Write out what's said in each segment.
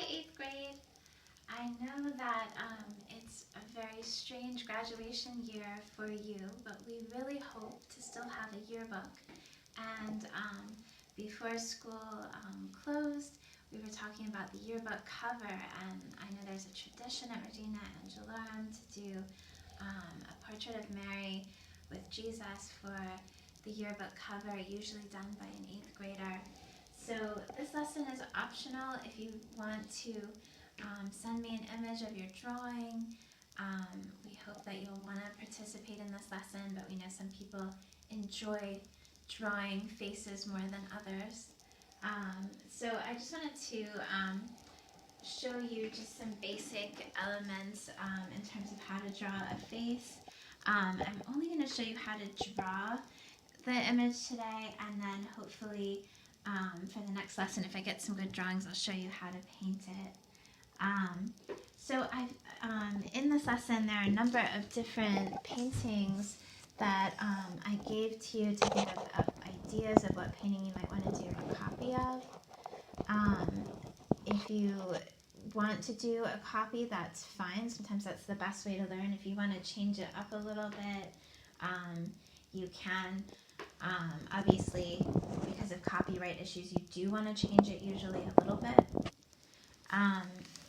8th grade. I know that it's a very strange graduation year for you, but we really hope to still have a yearbook. And before school closed, we were talking about the yearbook cover, and I know there's a tradition at Regina and Jaloran to do a portrait of Mary with Jesus for the yearbook cover, usually done by an 8th grader. So this lesson is optional if you want to send me an image of your drawing. We hope that you'll want to participate in this lesson, but we know some people enjoy drawing faces more than others. So I just wanted to show you just some basic elements in terms of how to draw a face. I'm only going to show you how to draw the image today, and then hopefully for the next lesson, if I get some good drawings, I'll show you how to paint it. So in this lesson, there are a number of different paintings that I gave to you to give ideas of what painting you might want to do a copy of. If you want to do a copy, that's fine. Sometimes that's the best way to learn. If you want to change it up a little bit, you can. Obviously, because of copyright issues, you do want to change it usually a little bit.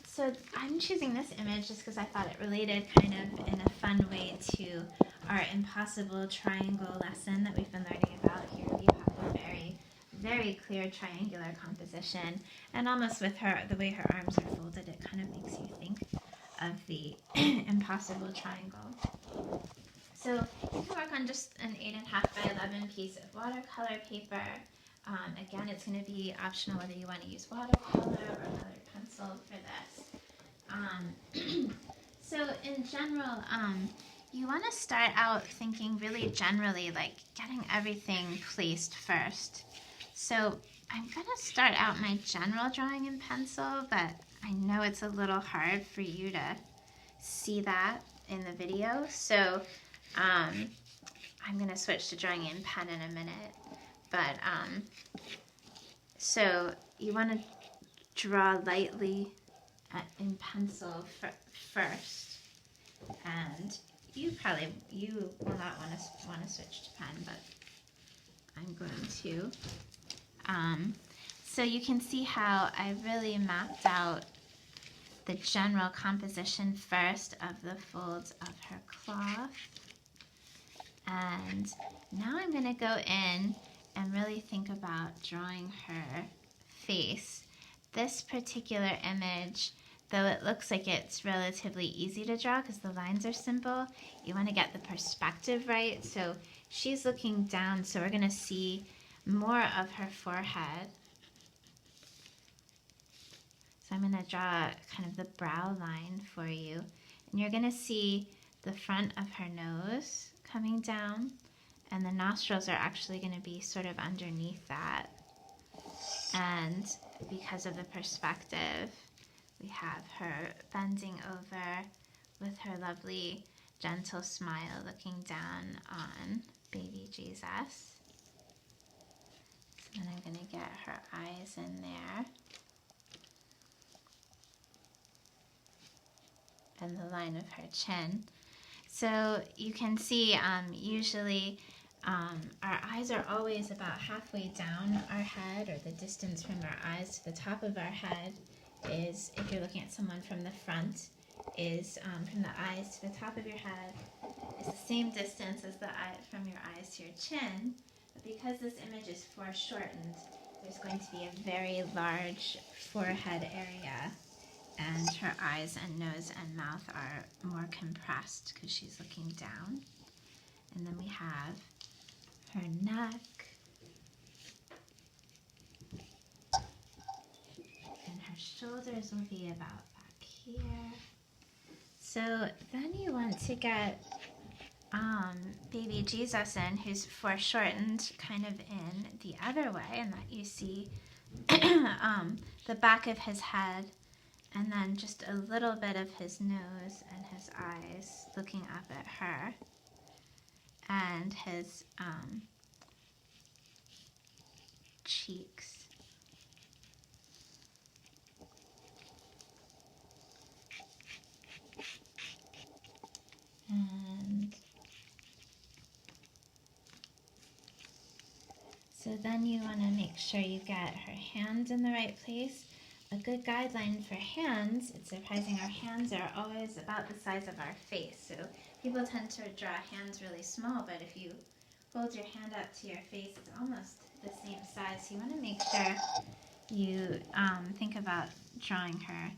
So I'm choosing this image just because I thought it related kind of in a fun way to our impossible triangle lesson that we've been learning about. Here we have a very, very clear triangular composition, and almost with her, the way her arms are folded, it kind of makes you think of the impossible triangle. So you can work on just an 8.5 by 11 piece of watercolor paper. Again, it's going to be optional whether you want to use watercolor or colored pencil for this. So in general, you want to start out thinking really generally, like getting everything placed first. So I'm going to start out my general drawing in pencil, but I know it's a little hard for you to see that in the video. So I'm going to switch to drawing in pen in a minute. But so you want to draw lightly in pencil first, and you will not want to switch to pen, but I'm going to. So you can see how I really mapped out the general composition first of the folds of her cloth. And now I'm going to go in and really think about drawing her face. This particular image, though it looks like it's relatively easy to draw because the lines are simple, you want to get the perspective right. So she's looking down, so we're going to see more of her forehead. So I'm going to draw kind of the brow line for you. And you're going to see the front of her nose coming down, and the nostrils are actually going to be sort of underneath that. And because of the perspective, we have her bending over with her lovely gentle smile looking down on baby Jesus. So then I'm going to get her eyes in there. And the line of her chin. So you can see usually our eyes are always about halfway down our head, or the distance from our eyes to the top of our head is, if you're looking at someone from the front, is from the eyes to the top of your head is the same distance as the eye from your eyes to your chin. But because this image is foreshortened, there's going to be a very large forehead area, and her eyes and nose and mouth are more compressed because she's looking down. And then we have her neck and her shoulders will be about back here. So then you want to get baby Jesus in, who's foreshortened kind of in the other way, and that you see the back of his head, and then just a little bit of his nose and his eyes looking up at her, and his cheeks. then you want to make sure you get her hands in the right place. A good guideline for hands, it's surprising, our hands are always about the size of our face. So people tend to draw hands really small, but if you hold your hand up to your face, it's almost the same size. So you want to make sure you think about drawing her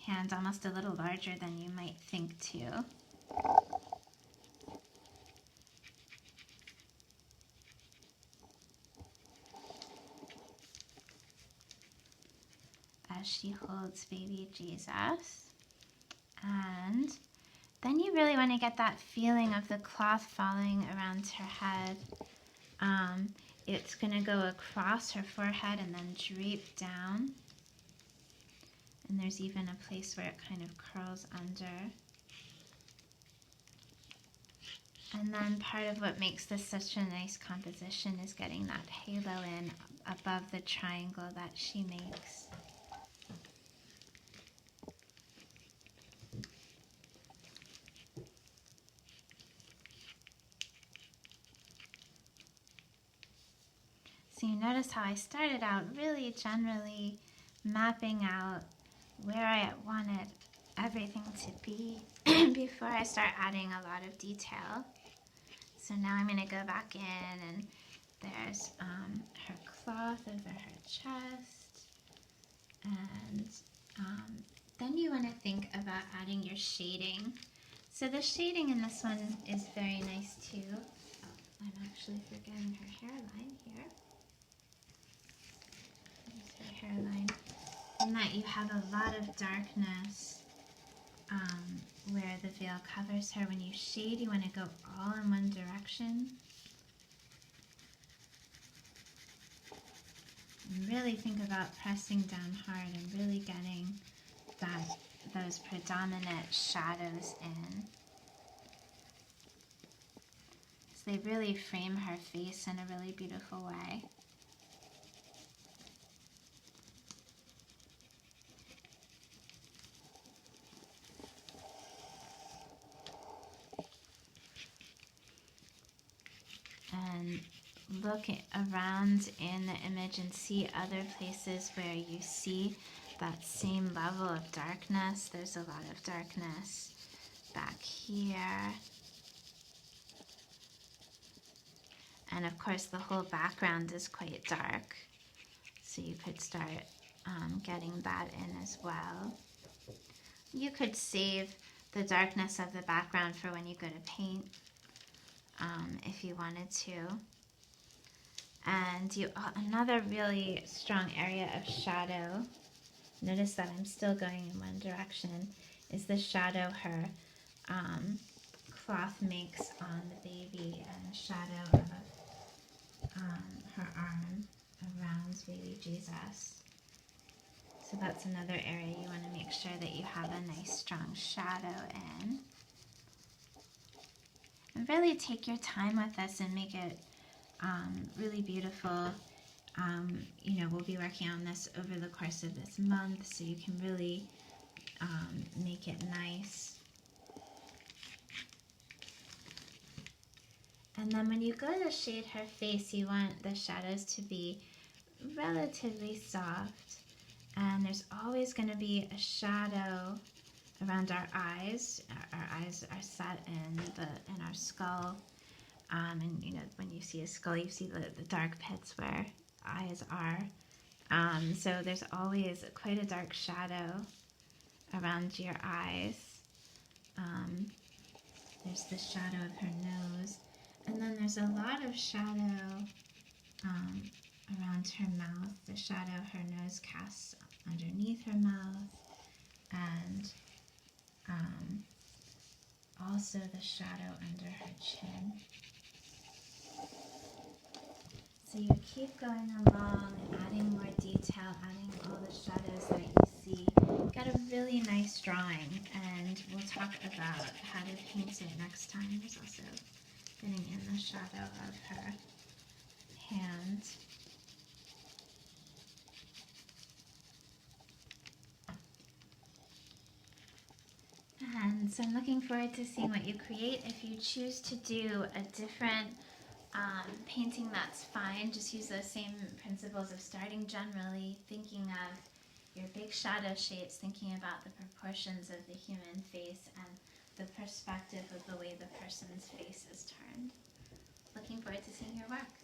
hands almost a little larger than you might think too. As she holds baby Jesus. And then you really want to get that feeling of the cloth falling around her head. It's going to go across her forehead and then drape down. And there's even a place where it kind of curls under. And then part of what makes this such a nice composition is getting that halo in above the triangle that she makes. So you notice how I started out really generally mapping out where I wanted everything to be before I start adding a lot of detail. So now I'm going to go back in, and there's her cloth over her chest, and then you want to think about adding your shading. So the shading in this one is very nice too. Oh, I'm actually forgetting her hairline here. Hairline, and that you have a lot of darkness where the veil covers her. When you shade, you want to go all in one direction. And really think about pressing down hard and really getting those predominant shadows in. So they really frame her face in a really beautiful way. And look around in the image and see other places where you see that same level of darkness. There's a lot of darkness back here. And of course the whole background is quite dark. So you could start getting that in as well. You could save the darkness of the background for when you go to paint. If you wanted to. And another really strong area of shadow, notice that I'm still going in one direction, is the shadow her cloth makes on the baby, and the shadow of her arm around baby Jesus. So that's another area you want to make sure that you have a nice strong shadow in. And really take your time with this and make it really beautiful. We'll be working on this over the course of this month, so you can really make it nice. And then when you go to shade her face, you want the shadows to be relatively soft. And there's always going to be a shadow around our eyes. Our eyes are set in our skull, and when you see a skull, you see the dark pits where eyes are. So there's always quite a dark shadow around your eyes. There's the shadow of her nose, and then there's a lot of shadow around her mouth. The shadow her nose casts underneath her mouth, and also the shadow under her chin. So you keep going along, adding more detail, adding all the shadows that you see. Get a really nice drawing, and we'll talk about how to paint it next time. There's also getting in the shadow of her hand. And so I'm looking forward to seeing what you create. If you choose to do a different painting, that's fine. Just use those same principles of starting generally, thinking of your big shadow shapes, thinking about the proportions of the human face and the perspective of the way the person's face is turned. Looking forward to seeing your work.